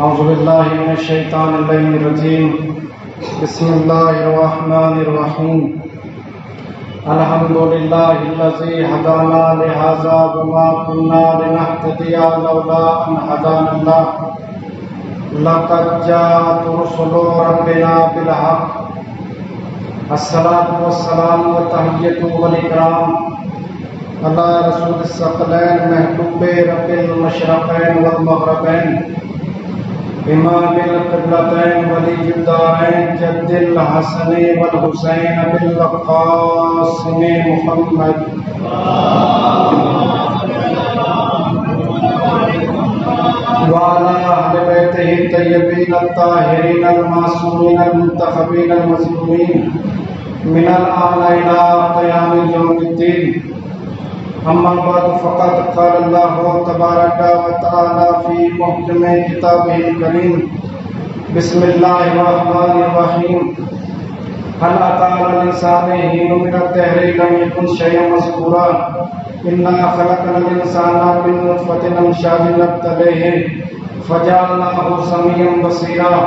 اعوذ باللہ من الشیطان اللعین الرجیم بسم اللہ الرحمن الرحیم الحمد للہ الذی ہدانا لہذا وما كنا لنہتدی لولا ان ہدانا اللہ لقد جاءت رسل ربنا بالحق الصلاۃ والسلام والتحیۃ والاکرام علی رسول الثقلین محبوب رب المشرقین والمغربین امام القبلتین ولی الدارین جد الحسن والحسین بالقاسم محمد وعلى اہل بیتہ الطیبین الطاہرین المعصومین المنتخبین المظلومین من الآن الی قیام یوم الدین. اما بعد فقد قال اللہ تبارک و تعالی فی محکم کتابہ الکریم بسم اللہ الرحمن الرحیم هل أتى على الإنسان حين من الدهر لم يكن شيئا مذكورا إنا خلقنا الإنسان من نطفة أمشاج نبتليه فجعلناه سميعا بصيرا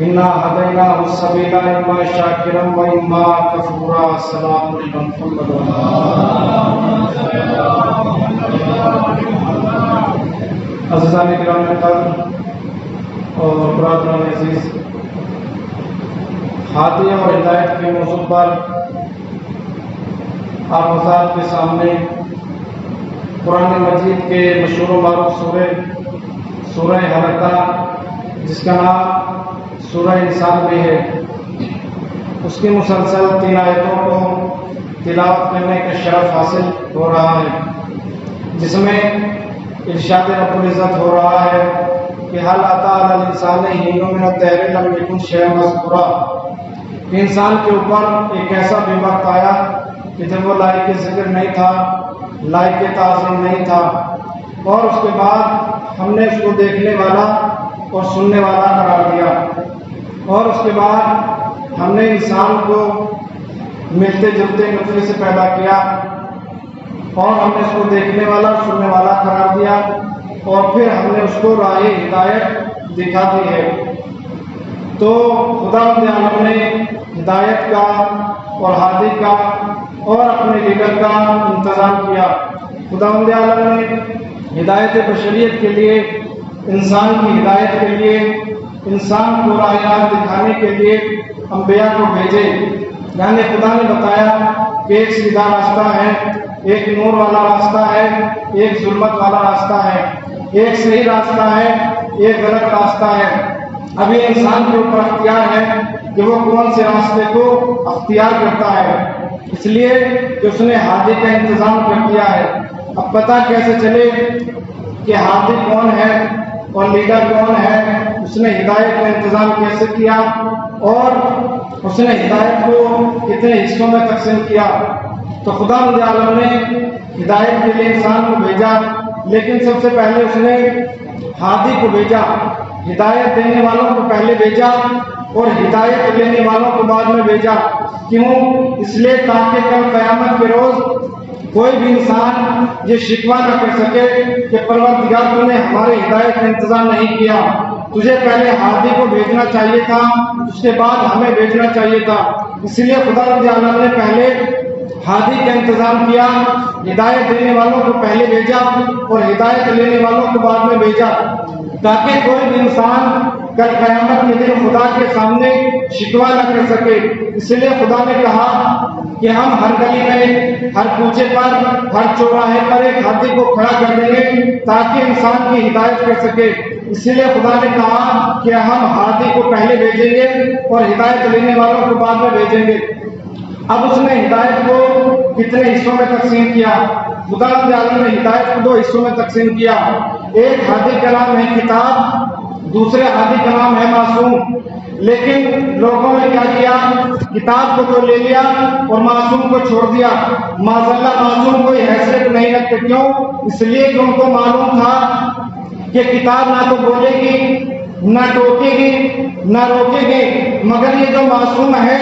إنا هديناه السبيل إما شاكرا وإما كفورا. السلام علیکم محمد عزیزان کرام قدر اور برادران عزیز، ہادی اور ہدایت کے موضوع پر آپ حضرات کے سامنے قرآن مجید کے مشہور و معروف سورہ حلقہ جس کا نام سورہ انسان بھی ہے، اس کی مسلسل 3 آیتوں کو تلاوت کرنے کا شرف حاصل ہو رہا ہے، جس میں ارشاد رب العزت ہو رہا ہے کہ حل أتى على الإنسان حين من الدهر لم يكن شيئا مذكورا، کہ انسان کے اوپر ایک ایسا بھی وقت آیا کہ جب وہ لائق ذکر نہیں تھا، لائق تعظیم نہیں تھا، اور اس کے بعد ہم نے اس کو دیکھنے والا اور سننے والا قرار دیا، اور اس کے بعد ہم نے انسان کو ملتے جلتے نطفے سے پیدا کیا، اور ہم نے اس کو دیکھنے والا اور سننے والا قرار دیا، اور پھر ہم نے اس کو راہ ہدایت دکھا دی ہے. تو خداوند عالم نے ہدایت کا اور ہادی کا اور اپنے لیڈر کا انتظام کیا. خداوند عالم نے ہدایت بشریت کے لیے، انسان کی ہدایت کے لیے، انسان کو راہ راست دکھانے کے لیے انبیاء کو بھیجے. یعنی خدا نے بتایا کہ ایک سیدھا راستہ ہے، ایک نور والا راستہ ہے، ایک ظلمت والا راستہ ہے، ایک صحیح راستہ ہے، ایک غلط راستہ ہے. ابھی انسان کے اوپر اختیار ہے کہ وہ کون سے راستے کو اختیار کرتا ہے، اس لیے کہ اس نے ہادی کا انتظام کر دیا ہے. اب پتہ کیسے چلے کہ ہادی کون ہے اور لیڈر کون ہے؟ اس نے ہدایت کا انتظام کیسے کیا اور اس نے ہدایت کو کتنے حصوں میں تقسیم کیا. تو خدا عالم نے ہدایت کے لیے انسان کو بھیجا، لیکن سب سے پہلے اس نے ہادی کو بھیجا. ہدایت دینے والوں کو پہلے بھیجا اور ہدایت لینے والوں کو بعد میں بھیجا. کیوں؟ اس لیے تاکہ کل قیامت کے روز کوئی بھی انسان یہ شکوہ نہ کر سکے کہ پروردگار تو نے ہماری ہدایت کا انتظام نہیں کیا، تجھے پہلے ہادی کو بھیجنا چاہیے تھا، اس کے بعد ہمیں بھیجنا چاہیے تھا. اس لیے خدا عالم نے پہلے ہادی کا انتظام کیا، ہدایت دینے والوں کو پہلے بھیجا اور ہدایت لینے والوں کو بعد میں بھیجا، تاکہ کوئی بھی انسان کل قیامت کے دن خدا کے سامنے شکوہ نہ کر سکے. اس لیے خدا نے کہا کہ ہم ہر گلی میں، ہر کوچے پر، ہر چوراہے پر ایک ہادی کو کھڑا کر دیں گے تاکہ انسان کی ہدایت کر سکے. اس لیے خدا نے کہا کہ ہم ہادی کو پہلے بھیجیں گے اور ہدایت لینے والوں کو بعد میں بھیجیں گے. اب اس نے ہدایت کو کتنے حصوں میں تقسیم کیا؟ خدا عالم نے ہدایت کو 2 حصوں میں تقسیم کیا. ایک ہادی کا نام ہے کتاب، دوسرے ہادی کا نام ہے معصوم. لیکن لوگوں نے کیا کیا؟ کتاب کو تو لے لیا اور معصوم کو چھوڑ دیا. معذاللہ معصوم کوئی حیثیت نہیں رکھتے. کیوں؟ اس لیے کہ ان کو معلوم تھا کہ کتاب نہ تو بولے گی، نہ ٹوکے گی، نہ روکے گی، مگر یہ جو معصوم ہے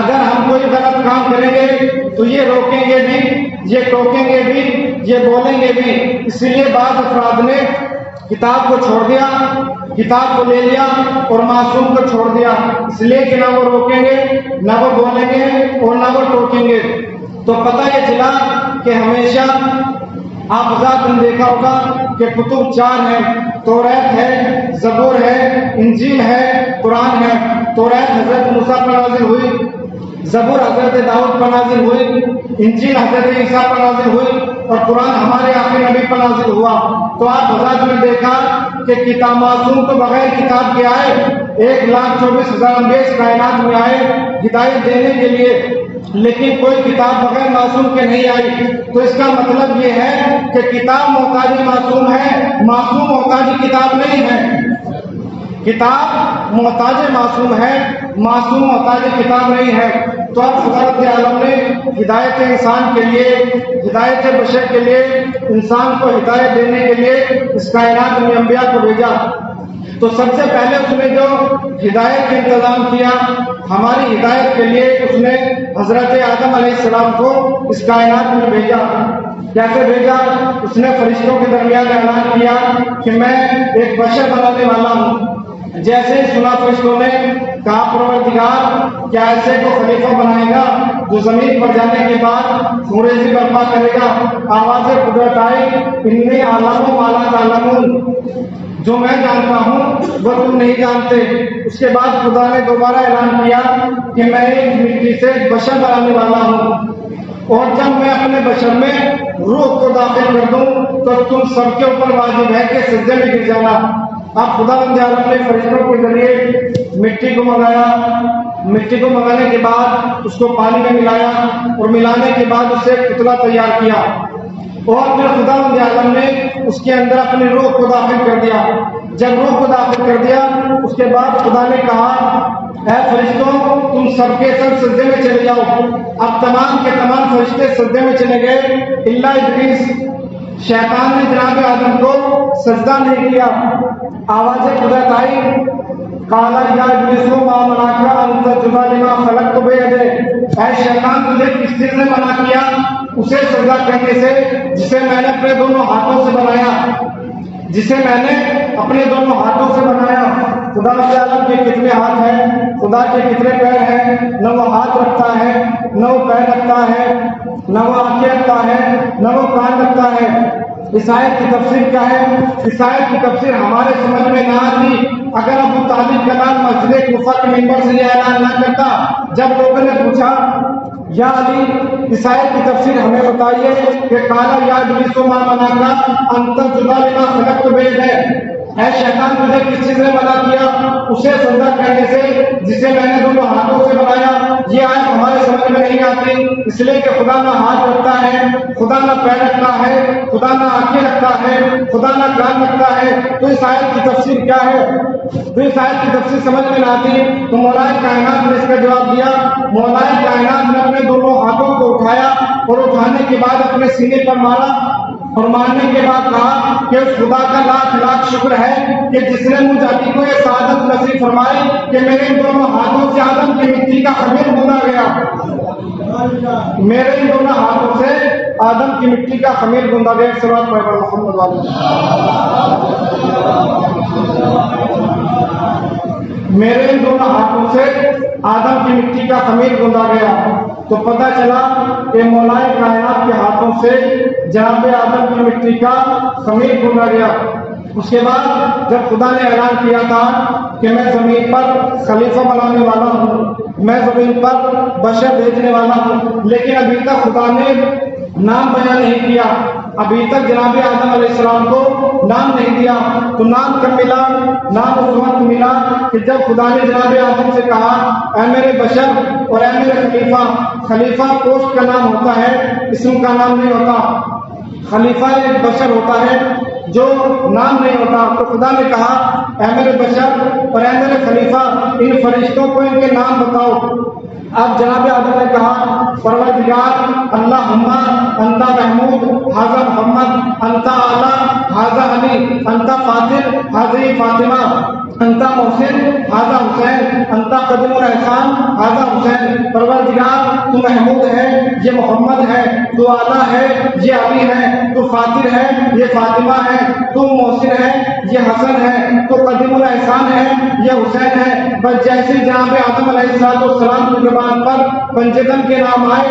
اگر ہم کوئی غلط کام کریں گے تو یہ روکیں گے بھی، یہ ٹوکیں گے بھی، یہ بولیں گے بھی. اس لیے بعض افراد نے کتاب کو چھوڑ دیا، کتاب کو لے لیا اور معصوم کو چھوڑ دیا، اس لیے کہ نہ وہ روکیں گے، نہ وہ بولیں گے اور نہ وہ ٹوکیں گے۔ تو پتہ یہ چلا کہ ہمیشہ آپ حضرات نے دیکھا ہوگا کہ کتب 4 ہیں، توریت ہے، زبور ہے، انجیل ہے، قرآن ہے۔ توریت حضرت موسیٰ پر نازل ہوئی، زبور حضرت داؤد پر نازل ہوئی، انجیل حضرت عیسیٰ پر نازل ہوئی اور قرآن ہمارے آخری نبی پر نازل ہوا۔ تو آپ حضرات نے دیکھا کہ کتاب معصوم تو بغیر کتاب کے آئے، 1,24,000 انبیاء اس کائنات میں آئے ہدایت دینے کے لیے، لیکن کوئی کتاب بغیر معصوم کے نہیں آئی۔ تو اس کا مطلب یہ ہے کہ کتاب محتاج معصوم ہے، معصوم محتاج کتاب نہیں ہے۔ کتاب محتاج معصوم ہے، معصوم محتاج کتاب نہیں ہے۔ تو اب خدا رب عالم نے ہدایت انسان کے لیے، ہدایت بشر کے لیے، انسان کو ہدایت دینے کے لیے اس کائنات میں انبیاء کو بھیجا۔ تو سب سے پہلے اس نے جو ہدایت کا انتظام کیا، ہماری ہدایت کے لیے اس نے حضرت آدم علیہ السلام کو اس کائنات میں بھیجا۔ کیسے بھیجا؟ اس نے فرشتوں کے درمیان اعلان کیا کہ میں ایک بشر بنانے والا ہوں۔ جیسے ہی سنا فرشتوں نے، کہا پروردگار کیا ایسے کو خلیفہ بنائے گا جو زمین پر جانے کے بعد خونریزی برپا کرے گا؟ آواز قدرت آئی، انی اعلم ما لا تعلمون، جو میں جانتا ہوں وہ تم نہیں جانتے۔ اس کے بعد خدا نے دوبارہ اعلان کیا کہ میں ایک مٹی سے ایک بشر بنانے والا ہوں، اور جب میں اپنے بشر میں روح کو داخل کر دوں تو تم سب کے اوپر واجب ہے کہ سجدے میں گر جانا۔ اب خدا بند عالم نے فرشتوں کے ذریعے مٹی کو منگایا، مٹی کو منگانے کے بعد اس کو پانی میں ملایا اور ملانے کے بعد اسے پتلا تیار کیا، اور پھر خدا بند عالم نے اس کے اندر اپنی روح کو داخل کر دیا۔ جب روح کو داخل کر دیا اس کے بعد خدا نے کہا اے فرشتوں تم سب کے سب سجدے میں چلے جاؤ۔ اب تمام کے تمام فرشتے سجدے میں چلے گئے الا ابلیس، شیطان نے جناب آدم کو سجدہ نہیں کیا۔ آواز قدرت آئی، قال یا ابلیس ما منعک ان تسجد لما خلقت بیدی، اے شیطان تجھے کس چیز نے منع کیا اسے سجدہ کرنے سے جسے میں نے اپنے دونوں ہاتھوں سے بنایا، جسے میں نے اپنے دونوں ہاتھوں سے بنایا۔ خدا عالم کے کتنے ہاتھ ہیں، خدا کے کتنے پیر ہیں، نہ وہ ہاتھ رکھتا ہے، نہ وہ پیر رکھتا ہے، نہ وہ آنکھیں رکھتا ہے، نہ وہ کان رکھتا ہے۔ اس آیت کی تفسیر کیا ہے؟ اس آیت کی تفسیر ہمارے سمجھ میں نہ آتی اگر ابو طالب کا نام مسجد کوفہ کے ممبر سے یہ اعلان نہ کرتا۔ جب لوگوں نے پوچھا یا علی اس آیت کی تفسیر ہمیں بتائیے کہ قال یا ابلیس ما منعک ان تسجد لما خلقت بیدی، اے شیطان تجھے کس چیز نے منع کیا اسے سجدہ کرنے سے جسے میں نے دونوں ہاتھوں سے بنایا؟ یہ آیت ہمارے سمجھ میں نہیں آتی، اس لیے کہ خدا نہ ہاتھ رکھتا ہے، خدا نہ پیر رکھتا ہے، خدا نہ آنکھیں رکھتا ہے، خدا نہ کان رکھتا ہے۔ تو اس آیت کی تفسیر کیا ہے؟ تو اس آیت کی تفسیر سمجھ میں نہ آتی تو مولا کائنات نے اس کا جواب دیا۔ مولا کائنات نے اپنے دونوں ہاتھوں کو اٹھایا اور اٹھانے کے بعد اپنے سینے پر مارا اور مارنے کے بعد کہا کہ اس خدا کا لاکھ لاکھ شکر ہے کہ جس نے مجھ علی کو یہ سعادت نصیب فرمائی کہ میرے ان دونوں ہاتھوں سے آدم کی مٹی کا خمیر گوندا گیا، میرے ان دونوں ہاتھوں سے آدم کی مٹی کا خمیر گوندا گیا۔ صلوات پڑھیں محمد والے، میرے ان دونوں ہاتھوں سے آدم کی مٹی کا خمیر گوندا گیا۔ تو پتہ چلا کہ مولا کائنات کے ہاتھوں سے جناب آدم کی مٹی کا خمیر گوندا گیا۔ اس کے بعد جب خدا نے اعلان کیا تھا کہ میں زمین پر خلیفہ بنانے والا ہوں، میں زمین پر بشر بھیجنے والا ہوں، لیکن ابھی تک خدا نے نام بیان نہیں کیا، ابھی تک جناب آدم علیہ السلام کو نام نہیں دیا۔ تو نام کب ملا؟ نام اس وقت ملا کہ جب خدا نے جناب آدم سے کہا اے میرے بشر اور اے میرے خلیفہ۔ خلیفہ پوسٹ کا نام ہوتا ہے، اسم کا نام نہیں ہوتا۔ خلیفہ ایک بشر ہوتا ہے جو نام نہیں ہوتا۔ تو خدا نے کہا اے میرے بشر اور اے میرے خلیفہ ان فرشتوں کو ان کے نام بتاؤ۔ اب جناب آدم نے کہا پروردگار اللہم انت محمود ھذا محمد، انت اعلی ھذا علی، انت فاطر ھذہ فاطمہ، انتا محسن ھذا حسین، انتا قدیم الاحسان ھذا حسین، پروردگار تو محمود ہے یہ محمد ہے، تو اعلیٰ ہے یہ علی ہے، تو فاطر ہے یہ فاطمہ ہے، تو محسن ہے یہ حسن ہے، تو قدیم الاحسان ہے یہ حسین ہے۔ بس جیسے جناب آدم علیہ السلام کی زبان پر پنجتن کے نام آئے،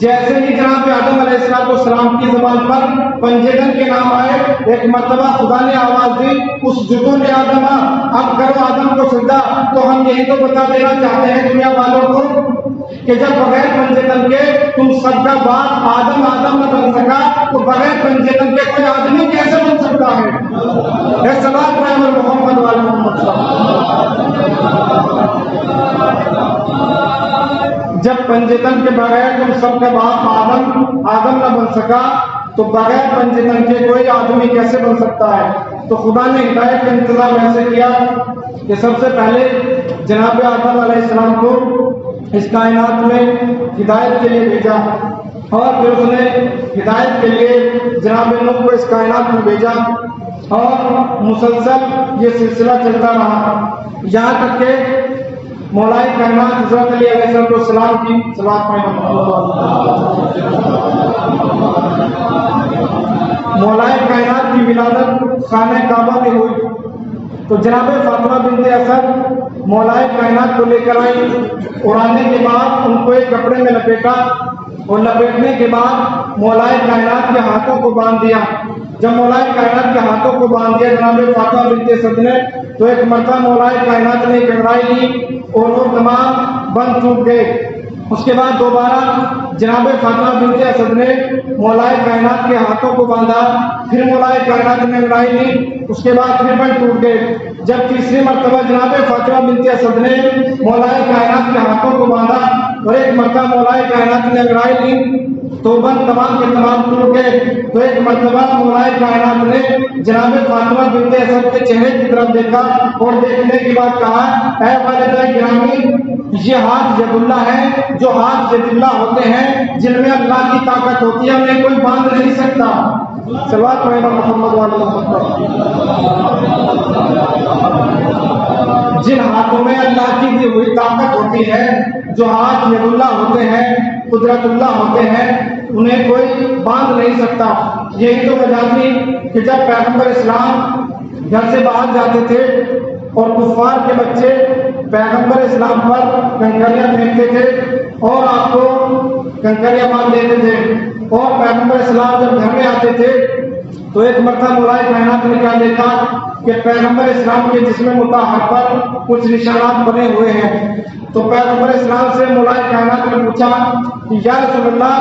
جیسے ہی جناب آدم علیہ السلام کی زبان پر پنجتن کے نام آئے، ایک مرتبہ خدا نے آواز دی اس جدول آدم اب کرو آدم کو سجدہ۔ تو ہم یہی تو بتا دینا چاہتے ہیں دنیا والوں کو کہ جب بغیر پنجتن کے تم سب کا باپ آدم نہ بن سکا تو بغیر پنجتن کے کوئی آدمی کیسے بن سکتا ہے؟ محمد والے محمد جب پنجتن کے بغیر تم سب کا باپ آدم نہ بن سکا تو بغیر پنجتن کے کوئی آدمی کیسے بن سکتا ہے؟ تو خدا نے ہدایت کا انتظام ایسے کیا کہ سب سے پہلے جناب آدم علیہ السلام کو اس کائنات میں ہدایت کے لیے بھیجا، اور پھر اس نے ہدایت کے لیے جناب نوح کو اس کائنات میں بھیجا، اور مسلسل یہ سلسلہ چلتا رہا یہاں تک کہ مولا کائنات حضرت علی علیہ السلام کی صلوات مولا کائنات کی ولادت خانہ کعبہ میں ہوئی۔ تو جناب فاطمہ بنت اسد مولا کائنات کو لے کر آئی، اور آنے کے بعد ان کو ایک کپڑے میں لپیٹا، اور لپیٹنے کے بعد مولا کائنات کے ہاتھوں کو باندھ دیا۔ جب مولا کائنات کے ہاتھوں کو باندھ دیا جناب فاطمہ بنت اسد نے، تو ایک مرتبہ مولا کائنات نے ایک انگڑائی لی اور وہ تمام بند ٹوٹ گئے۔ اس کے بعد دوبارہ جناب فاطمہ بنت اسد نے مولا کائنات کے ہاتھوں کو باندھا، پھر مولا کائنات نے انگڑائی لی، اس کے بعد پھر بند ٹوٹ گئے۔ جب تیسری مرتبہ جناب فاطمہ بنت اسد نے مولا کائنات کے ہاتھوں کو باندھا اور ایک مرتبہ مولا کائنات نے انگڑائی لی تو بند تمام کے تمام ٹوٹ گئے۔ تو ایک مرتبہ مولا کائنات نے جناب فاطمہ بنت اسد کے چہرے کی طرف دیکھا اور دیکھنے کے بعد کہا، اے والدہ گرامی، یہ ہاتھ ید اللہ ہے، جو ہاتھ ید اللہ ہوتے ہیں جن میں اللہ کی طاقت ہوتی ہے، انہیں کوئی باندھ نہیں سکتا۔ صلوات پڑھیں محمد والے محمد۔ جن ہاتھوں میں اللہ کی دی ہوئی طاقت ہوتی ہے، جو ہاتھ ید اللہ ہوتے ہیں، قدرت اللہ ہوتے ہیں، انہیں کوئی باندھ نہیں سکتا۔ یہی تو وجہ تھی کہ جب پیغمبر اسلام گھر سے باہر جاتے تھے اور کفار کے بچے پیغمبر اسلام پر کنکریاں پھینکتے تھے اور آپ کو کنکریاں باندھ دیتے تھے، اور پیغمبر اسلام جب گھر میں آتے تھے تو ایک مرتبہ مولا کائنات نے کیا دیکھا کہ پیغمبر اسلام کے جسم مطہر پر کچھ نشانات بنے ہوئے ہیں۔ تو پیغمبر اسلام سے مولا کائنات نے پوچھا کہ یا رسول اللہ،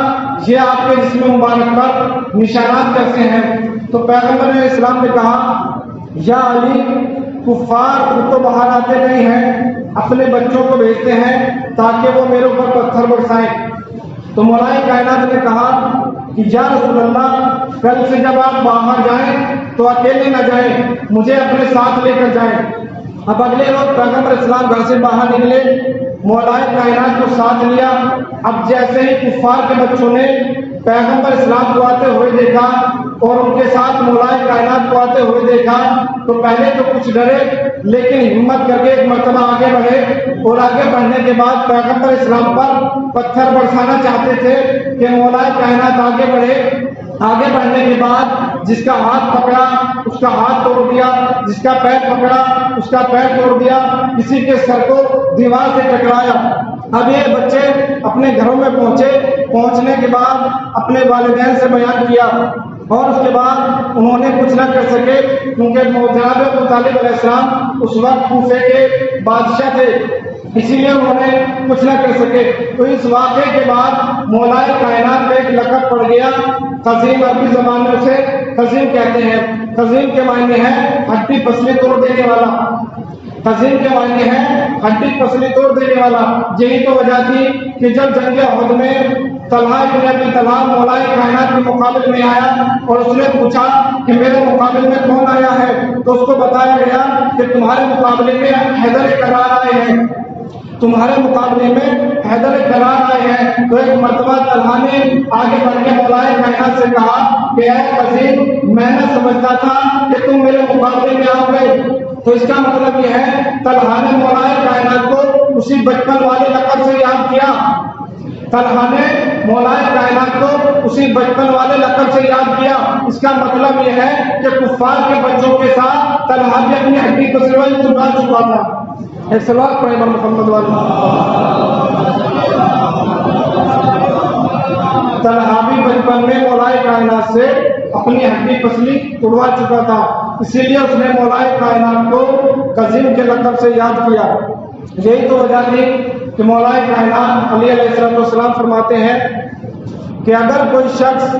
یہ آپ کے جسم مبارک پر نشانات کیسے ہیں؟ تو پیغمبر اسلام نے کہا، یا علی، کفار خود تو باہر آتے نہیں ہیں، اپنے بچوں کو بھیجتے ہیں تاکہ وہ میرے اوپر پتھر برسائیں۔ تو مولا کائنات نے کہا کہ یا رسول اللہ، کل سے جب آپ باہر جائیں تو اکیلے نہ جائیں، مجھے اپنے ساتھ لے کر جائیں۔ اب اگلے روز پیغمبر اسلام گھر سے باہر نکلے، مولا کائنات کو ساتھ لیا۔ اب جیسے ہی کفار کے بچوں نے پیغمبر اسلام کو آتے ہوئے دیکھا اور ان کے ساتھ مولا کائنات کو آتے ہوئے دیکھا تو پہلے تو کچھ ڈرے، لیکن ہمت کر کے ایک مرتبہ آگے بڑھے، اور آگے بڑھنے کے بعد پیغمبر اسلام پر پتھر برسانا چاہتے تھے کہ مولا کائنات آگے بڑھے۔ آگے بڑھنے کے بعد جس کا ہاتھ پکڑا اس کا ہاتھ توڑ دیا، جس کا پیر پکڑا اس کا پیر توڑ دیا، کسی کے سر کو دیوار سے ٹکرایا۔ اب یہ بچے اپنے گھروں میں پہنچنے کے بعد اپنے والدین سے بیان کیا، اور اس کے بعد انہوں نے کچھ نہ کر سکے کیونکہ جناب ابو طالب علیہ السلام اس وقت کوفے کے بادشاہ تھے، اسی لیے انہوں نے کچھ نہ کر سکے۔ تو اس واقعے کے بعد مولا کائنات میں ایک لقب پڑ گیا خزیم، عربی زبان میں اسے خزیم کہتے ہیں۔ خزیم کے معنی ہے ہڈی پسلی توڑ دینے والا، خزیم کے معنی ہے ہڈی پسلی توڑ دینے والا۔ یہی تو وجہ تھی کہ جب جنگ احد میں طلحہ بن ابی طلحہ مولا کائنات کے مقابل میں آیا اور اس نے پوچھا کہ میرے مقابل میں کون آیا ہے، تو اس کو بتایا گیا کہ تمہارے مقابلے میں حیدر کرار آئے ہیں، تمہارے مقابلے میں حیدر کرار آئے ہیں۔ تو ایک مرتبہ طلحہ نے آگے بڑھ کے مولا کائنات سے کہا کہ اے خزیم، میں نہ سمجھتا تھا کہ تم میرے مقابلے میں آؤ گے، تو اس کا مطلب یہ ہے طلحہ نے مولا کائنات کو اسی بچپن والے لقب سے یاد کیا، طلحہ نے مولا کائنات کو اسی بچپن والے لقب سے یاد کیا۔ اس کا مطلب یہ ہے کہ کفار کے بچوں کے ساتھ طلحہ بھی اپنی ہڈی تسلیم چکا چکا تھا۔ ایک سوال پڑھے محمد والا، طلحہ بھی بچپن میں مولا کائنات سے اپنی ہڈی پسلی توڑوا چکا تھا، اسی لیے اس نے مولا کائنات کو قزیم کے لقب سے یاد کیا۔ یہی تو وجہ تھی کہ مولا کائنات علی علیہ السلام فرماتے ہیں کہ اگر کوئی شخص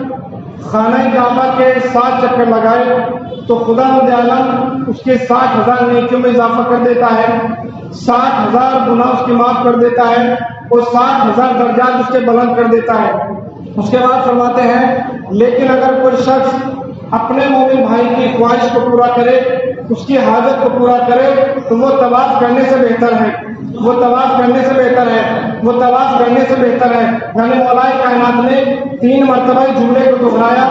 خانہ کعبہ کے 7 چکر لگائے تو خدا عالم اس کے 60,000 نیکیوں میں اضافہ کر دیتا ہے، 60,000 گناہ اس کے معاف کر دیتا ہے اور 60,000 درجات اس کے بلند کر دیتا ہے۔ اس کے بعد فرماتے ہیں لیکن اگر کوئی شخص اپنے مومن بھائی کی خواہش کو پورا کرے، اس کی حاجت کو پورا کرے تو وہ طواف کرنے سے بہتر ہے، وہ طواف کرنے سے بہتر ہے، وہ طواف کرنے سے بہتر ہے۔ یعنی مولا کائنات نے 3 مرتبہ جملے کو دہرایا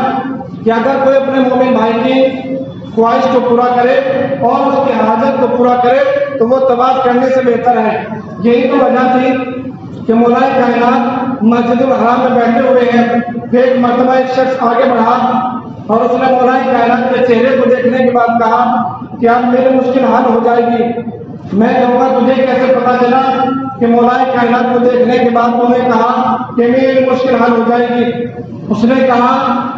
کہ اگر کوئی اپنے مومن بھائی کی خواہش کو پورا کرے اور اس کی حاجت کو پورا کرے تو وہ طواف کرنے سے بہتر ہے۔ یہی تو وجہ تھی کہ مولا کائنات مسجد الحرام میں بیٹھے ہوئے ہیں، پھر ایک مرتبہ ایک شخص آگے بڑھا اور اس نے مولا کائنات کے چہرے کو دیکھنے کے بعد کہا کہ اب میری مشکل حل ہو جائے گی۔ میں کہوں گا تجھے کیسے پتا چلا کہ مولا کائنات کو دیکھنے کے بعد انہوں نے کہا کہ میری مشکل حل ہو جائے گی؟ اس نے کہا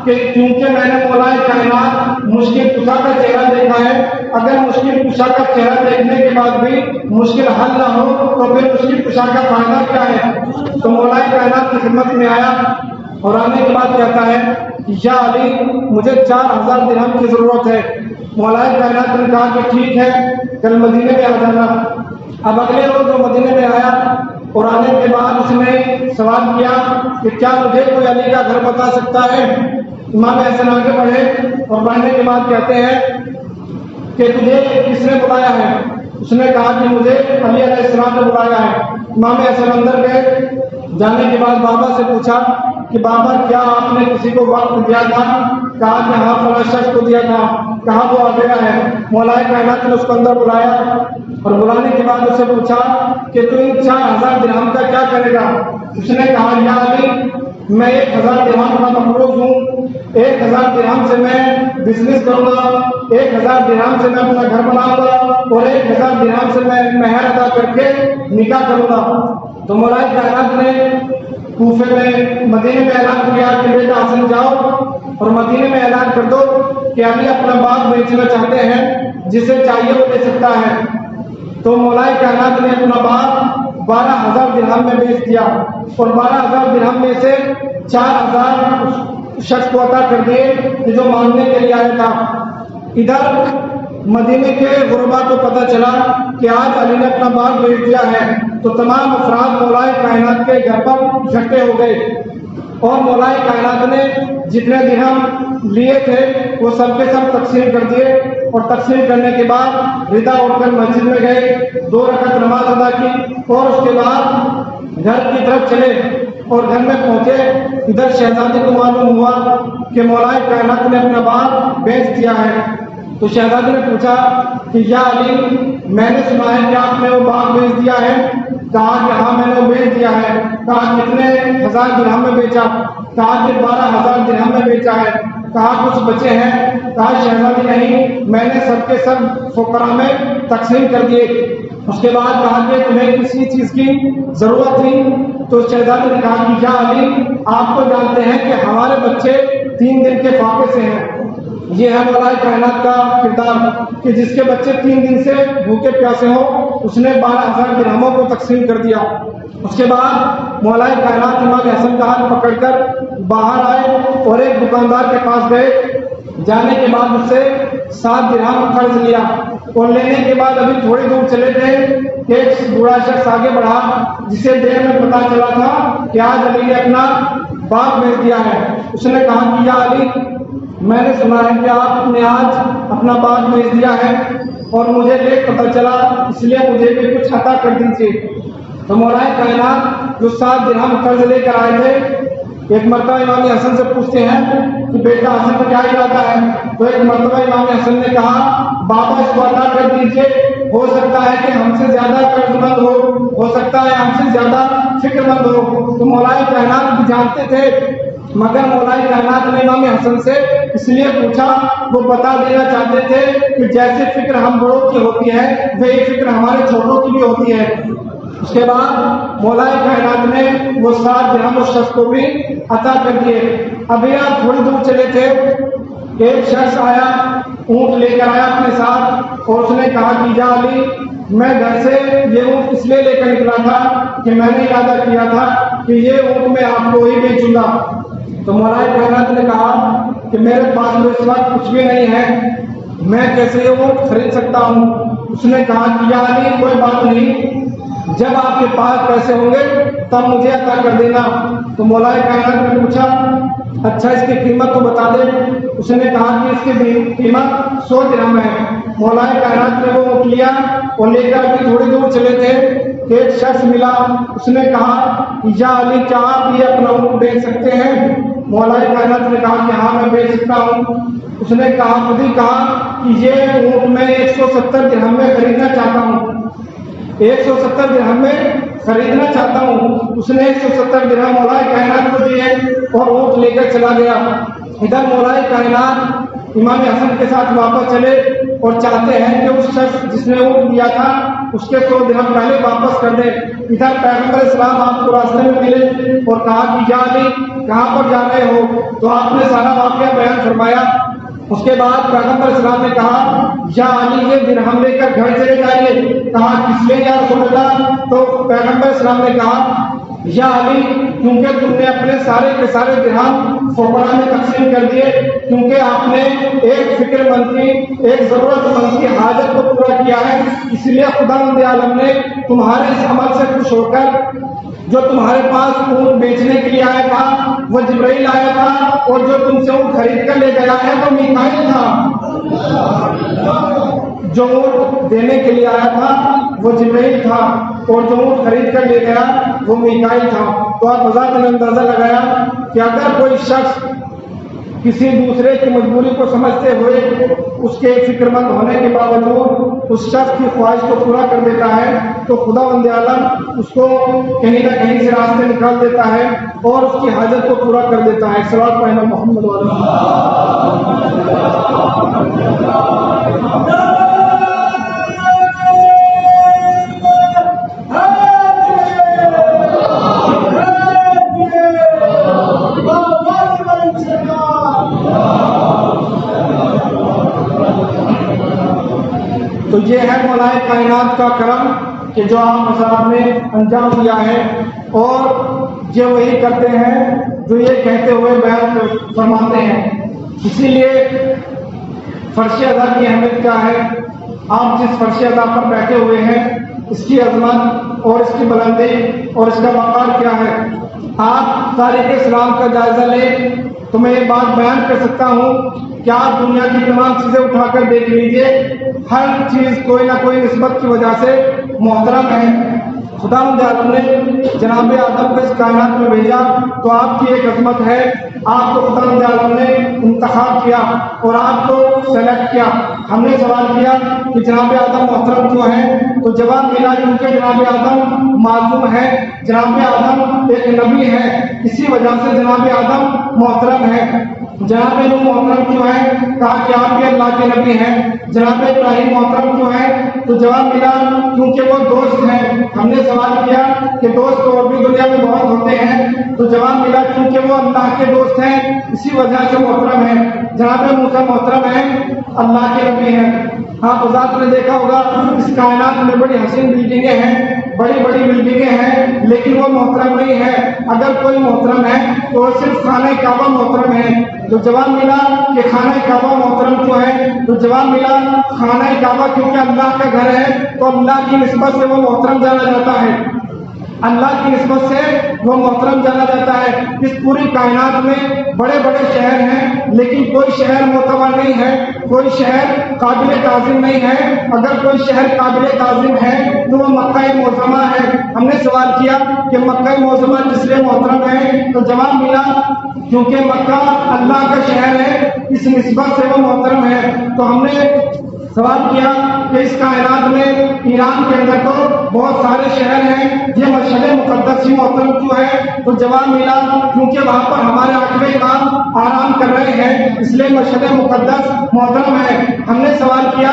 کہ کیونکہ میں نے مولا کائنات مشکل کشا کا چہرہ دیکھا ہے، اگر مشکل کشا کا چہرہ دیکھنے کے بعد بھی مشکل حل نہ ہو تو پھر مشکل کشا کا فائدہ کیا ہے؟ تو مولا کائنات کی خدمت میں آیا اور آنے کے بعد کہتا ہے یا علی مجھے 4,000 درہم کی ضرورت ہے۔ مولا کائنات نے کہا کہ ٹھیک ہے کل مدینے میں آ جانا۔ اب اگلے روز وہ مدینے میں آیا اور آنے کے بعد اس نے سوال کیا کہ کیا مجھے کوئی علی کا گھر بتا سکتا ہے؟ امام حسن آگے بڑھے اور بڑھنے کے بعد کہتے ہیں کہ تجھے کس نے بلایا ہے؟ اس نے کہا کہ مجھے علی علیہ السلام نے بلایا ہے۔ امام حسن اندر گئے، جانے کے بعد بابا سے پوچھا کہ بابا کیا آپ نے کسی کو وقت دیا تھا؟ کہا کہ ہاں فلاں شخص کو دیا تھا۔ کہاں وہ آ گیا ہے؟ مولا کائنات نے اس کو اندر بلایا اور بلانے کے بعد اس سے پوچھا کہ تو ان 4,000 درہم کا کیا کرے گا؟ اس نے کہا یا علی میں 1,000 درہم کا مقروض ہوں، 1,000 درہم سے میں بزنس کروں گا، 1,000 درہم سے میں اپنا گھر بناؤں گا اور 1,000 درہم سے میں مہر ادا کر کے نکاح کروں گا۔ تو مولا کائنات نے کوفے میں مدینے میں اعلان کیا کہ بیٹا حسن جاؤ اور مدینے میں اعلان کر دو کہ علی اپنا باغ بیچنا چاہتے ہیں، جسے چاہیے وہ لے سکتا ہے۔ تو مولا کائنات نے اپنا باغ 12,000 درہم میں بیچ دیا اور 12,000 درہم میں سے 4,000 شخص کو عطا کر دیے کہ جو مانگنے کے لیے آیا تھا۔ ادھر مدینے کے غربا کو پتہ چلا کہ آج علی نے اپنا باغ بیچ دیا ہے تو تمام افراد مولا کائنات کے گھر پر اکٹھے ہو گئے اور مولا کائنات نے جتنے درہم لیے تھے وہ سب کے سب تقسیم کر دیے اور تقسیم کرنے کے بعد ردا اٹھ کر مسجد میں گئے، 2 رکعت نماز ادا کی اور اس کے بعد گھر کی طرف چلے اور گھر میں پہنچے۔ ادھر شہزادی کو معلوم ہوا کہ مولا کائنات نے اپنا باغ بیچ دیا ہے۔ تو شہزادی نے پوچھا کہ یا علی میں نے سنا ہے کہ آپ نے وہ باغ بیچ دیا ہے؟ کہا کہ ہاں میں نے وہ بیچ دیا ہے۔ کہا کتنے 1,000 درہم میں بیچا؟ کہا کہ 12,000 درہم میں بیچا ہے۔ کہا کچھ بچے ہیں؟ کہا شہزادی نہیں، میں نے سب کے سب فقراء میں تقسیم کر دیے۔ اس کے بعد کہا کہ تمہیں کسی چیز کی ضرورت تھی؟ تو شہزادی نے کہا کہ یا علی آپ تو جانتے ہیں کہ ہمارے بچے 3 دن کے فاقے سے ہیں۔ یہ ہے مولا کائنات کا کردار کہ جس کے بچے 3 دن سے بھوکے پیاسے ہوں، اس نے 12,000 درہموں کو تقسیم کر دیا۔ اس کے بعد مولا کائنات امام حسن کا ہاتھ پکڑ کر باہر آئے اور ایک دکاندار کے پاس گئے۔ جانے کے بعد اس سے 7 درہم قرض لیا اور لینے کے بعد ابھی تھوڑی دور چلے گئے کہ ایک بوڑھا شخص آگے بڑھا جسے دیر میں پتا چلا تھا کہ آج علی نے اپنا باغ بیچ دیا ہے۔ اس نے کہا کہ یا علی میں نے سنا ہے کہ آپ نے آج اپنا باغ بیچ دیا ہے اور مجھے لیٹ پتہ چلا، اس لیے مجھے بھی کچھ عطا کر دیجیے۔ تو مولا کائنات جو 7 درہم قرض لے کر آئے تھے، ایک مرتبہ امام حسن سے پوچھتے ہیں کہ بیٹا حسن کا کیا ارادہ ہے؟ تو ایک مرتبہ امام حسن نے کہا بابا اس کو عطا کر دیجئے، ہو سکتا ہے کہ ہم سے زیادہ قرض مند ہو سکتا ہے ہم سے زیادہ فکر مند ہو۔ تو مولائے کائنات بھی جانتے تھے، مگر مولائے کائنات نے امام حسن سے اس لیے پوچھا، وہ بتا دینا چاہتے تھے کہ جیسے فکر ہم بڑوں کی ہوتی ہے وہی فکر ہمارے چھوٹوں کی بھی ہوتی ہے۔ اس کے بعد مولائے کائنات نے وہ 7 درہم اس شخص کو بھی عطا کر دیے۔ ابھی آپ تھوڑی دور چلے تھے، ایک شخص آیا، اونٹ لے کر آیا اپنے ساتھ، اور اس نے کہا کہ یا علی، میں گھر سے یہ اونٹ اس لیے لے کر نکلا تھا کہ میں نے ارادہ کیا تھا کہ یہ اونٹ میں آپ کو ہی بیچوں گا۔ تو مولائے کائنات نے کہا کہ میرے پاس تو اس وقت کچھ بھی نہیں ہے، میں کیسے یہ اونٹ خرید سکتا ہوں؟ اس نے کہا کہ یا علی کوئی بات نہیں، جب آپ کے پاس پیسے ہوں گے تب مجھے عطا کر دینا۔ تو مولائے کائنات نے پوچھا اچھا اس کی قیمت تو بتا دے۔ اس نے کہا کہ اس کی قیمت 100 درہم ہے۔ مولائے کائنات نے وہ اونٹ لیا اور لے کر بھی تھوڑی دور چلے تھے کہ ایک شخص ملا، اس نے کہا یا علی کیا آپ یہ اپنا اونٹ بیچ سکتے ہیں؟ مولائے کائنات نے کہا کہ ہاں میں بیچ سکتا ہوں۔ اس نے کہا خود ہی کہا کہ یہ اونٹ میں 170 درہم میں خریدنا چاہتا ہوں، 170 درہم میں خریدنا چاہتا ہوں۔ اس نے 170 درہم مولائے کائنات کو دیے اور اونٹ لے کر چلا گیا۔ ادھر مولائے کائنات امام حسن کے ساتھ واپس چلے اور چاہتے ہیں کہ اس شخص جس نے اونٹ دیا تھا اس کے 100 درہم پہلے واپس کر دے۔ ادھر پیغمبر اسلام آپ کو راستے میں ملے اور کہا کہ یا علی کہاں پر جا رہے ہو؟ تو آپ نے سارا واقعہ بیان فرمایا۔ اس کے بعد پیغمبر اسلام نے کہا یا علی یہ درہم لے کر گھر چلے جائیے۔ کہا کس لیے یا رسول اللہ؟ تو پیغمبر اسلام نے کہا یا علی کیونکہ تم نے اپنے سارے کے سارے درہم فقراء میں تقسیم کر دیے، کیونکہ آپ نے ایک فکر مند کی، ایک ضرورت مند کی حاجت کو پورا کیا ہے، اس لیے خداوند عالم نے تمہارے اس عمل سے خوش ہو کر جو تمہارے پاس اونٹ بیچنے کے لیے آیا تھا وہ جبرائیل آیا تھا، اور جو تم سے اونٹ خرید کر لے گیا ہے وہ میکائیل تھا۔ جو اونٹ دینے کے لیے آیا تھا وہ جبرائیل تھا، اور جو اونٹ خرید کر لے گیا وہ میکائیل تھا۔ تو آپ بذات نے اندازہ لگایا کہ اگر کوئی شخص کسی دوسرے کی مجبوری کو سمجھتے ہوئے اس کے فکر مند ہونے کے باوجود اس شخص کی خواہش کو پورا کر دیتا ہے تو خداوند عالم اس کو کہیں نہ کہیں سے راستے نکال دیتا ہے اور اس کی حاجت کو پورا کر دیتا ہے۔ صلوات پڑھنا محمد تو یہ ہے مولائے کائنات کا کرم کہ جو آپ مذہب نے انجام دیا ہے، اور یہ وہی کرتے ہیں جو یہ کہتے ہوئے بیان فرماتے ہیں۔ اسی لیے فرش ادا کی اہمیت کیا ہے؟ آپ جس فرش ادا پر بیٹھے ہوئے ہیں اس کی عظمت اور اس کی بلندی اور اس کا وقار کیا ہے؟ آپ تاریخ اسلام کا جائزہ لیں تو میں یہ بات بیان کر سکتا ہوں کہ آپ دنیا کی تمام چیزیں اٹھا کر دیکھ لیجئے، ہر چیز کوئی نہ کوئی نسبت کی وجہ سے محترم ہے۔ خداوند عالم نے جناب آدم کو اس کائنات میں بھیجا تو آپ کی ایک عظمت ہے، آپ کو خداوند عالم نے انتخاب کیا اور آپ کو سلیکٹ کیا۔ ہم نے سوال کیا کہ جناب آدم محترم کیوں ہیں؟ تو جواب ملا کیونکہ جناب آدم معصوم ہے، جناب آدم ایک نبی ہے، اسی وجہ سے جناب آدم محترم ہے۔ جناب نوح محترم کیوں ہے؟ کہا کہ آپ بھی اللہ کے نبی ہیں۔ جناب ابراہیم محترم کیوں ہے؟ تو جواب ملا کیونکہ وہ دوست ہیں۔ ہم نے سوال کیا کہ دوست اور بھی دنیا میں بہت ہوتے ہیں، تو جواب ملا کیونکہ وہ اللہ کے دوست ہیں، اسی وجہ سے محترم ہیں۔ جناب موسیٰ محترم ہیں، اللہ کے نبی ہیں۔ ہاں بذات نے دیکھا ہوگا اس کائنات میں بڑی حسین بلڈنگیں ہیں، بڑی بڑی بلڈنگیں ہیں، لیکن وہ محترم نہیں ہے۔ اگر کوئی محترم ہے تو صرف خانہ کعبہ محترم ہے۔ تو جواب ملا کہ خانہ کعبہ محترم کیوں ہے؟ تو جواب ملا خانہ کعبہ کیونکہ اللہ کا گھر ہے تو اللہ کی نسبت سے وہ محترم جانا جاتا ہے، اللہ کی نسبت سے وہ محترم جانا جاتا ہے۔ اس پوری کائنات میں بڑے بڑے شہر ہیں لیکن کوئی شہر معتبر نہیں ہے، کوئی شہر قابل تعظیم نہیں ہے۔ اگر کوئی شہر قابل تعظیم ہے تو وہ مکہ معظمہ ہے۔ ہم نے سوال کیا کہ مکہ معظمہ کس لیے محترم ہے؟ تو جواب ملا کیونکہ مکہ اللہ کا شہر ہے، اس نسبت سے وہ محترم ہے۔ تو ہم نے سوال کیا کہ اس کائنات میں ایران کے اندر تو بہت سارے شہر ہیں، یہ مشہد مقدس ہی محترم کیوں ہے؟ تو جواب ملا کیونکہ وہاں پر ہمارے آخری امام آرام کر رہے ہیں، اس لیے مشہد مقدس محترم ہے۔ ہم نے سوال کیا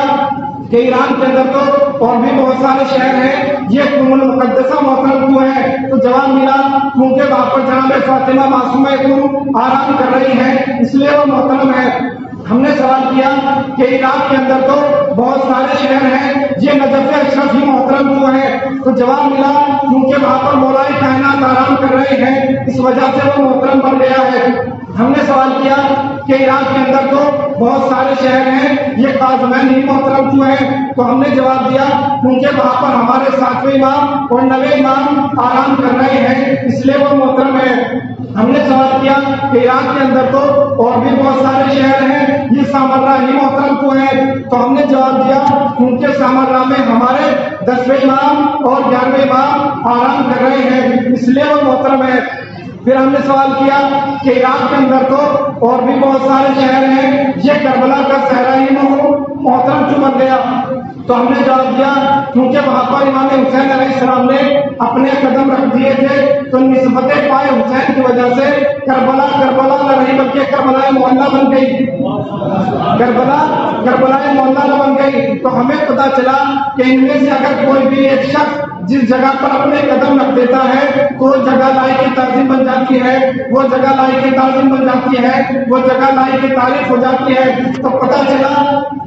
کہ ایران کے اندر تو اور بھی بہت سارے شہر ہیں، یہ قم المقدسہ محترم کیوں ہے؟ تو جواب ملا کیونکہ وہاں پر جناب فاطمہ معصومہ قم آرام کر رہی ہیں، اس لیے وہ محترم ہے۔ ہم نے سوال کیا کہ عراق کے اندر تو بہت سارے شہر ہیں، یہ نجف اشرف ہی محترم کیوں ہے؟ تو جواب ملا کیونکہ وہاں پر مولائے کائنات آرام کر رہے ہیں، اس وجہ سے وہ محترم بن گیا ہے۔ ہم نے سوال کیا کہ عراق کے اندر تو بہت سارے شہر ہیں، یہ قاظمین ہی محترم کیوں ہے؟ تو ہم نے جواب دیا کیونکہ وہاں پر ہمارے 7ویں امام اور 9ویں امام آرام کر رہے ہیں، اس لیے وہ محترم ہے۔ ہم نے سوال کیا کہ عراق کے اندر تو اور بھی بہت سارے شہر ہیں، یہ سامرا ہی محترم کیوں ہے؟ تو ہم نے جواب دیا کیونکہ سامرا میں ہمارے 10ویں امام اور 11ویں امام آرام کر رہے ہیں، اس لیے وہ محترم ہے۔ پھر ہم نے سوال کیا کہ عراق کے اندر تو اور بھی بہت سارے شہر ہیں، یہ کربلا کا صحرا ہی محترم کیوں بن گیا؟ تو ہم نے جواب دیا کیونکہ وہاں پر امام حسین علیہ السلام نے اپنے قدم رکھ دیے تھے، تو نسبت پائے حسین کی وجہ سے کربلا نہ رہی بلکہ کربلا محلہ بن گئی، کربلا محلہ نہ بن گئی۔ تو ہمیں پتا چلا کہ ان میں سے اگر کوئی بھی ایک شخص جس جگہ پر اپنے قدم رکھ دیتا ہے تو وہ جگہ لائق کی تعظیم بن جاتی ہے، وہ جگہ لائق کی تعظیم بن جاتی ہے، وہ جگہ لائق کی تعریف ہو جاتی ہے۔ تو پتا چلا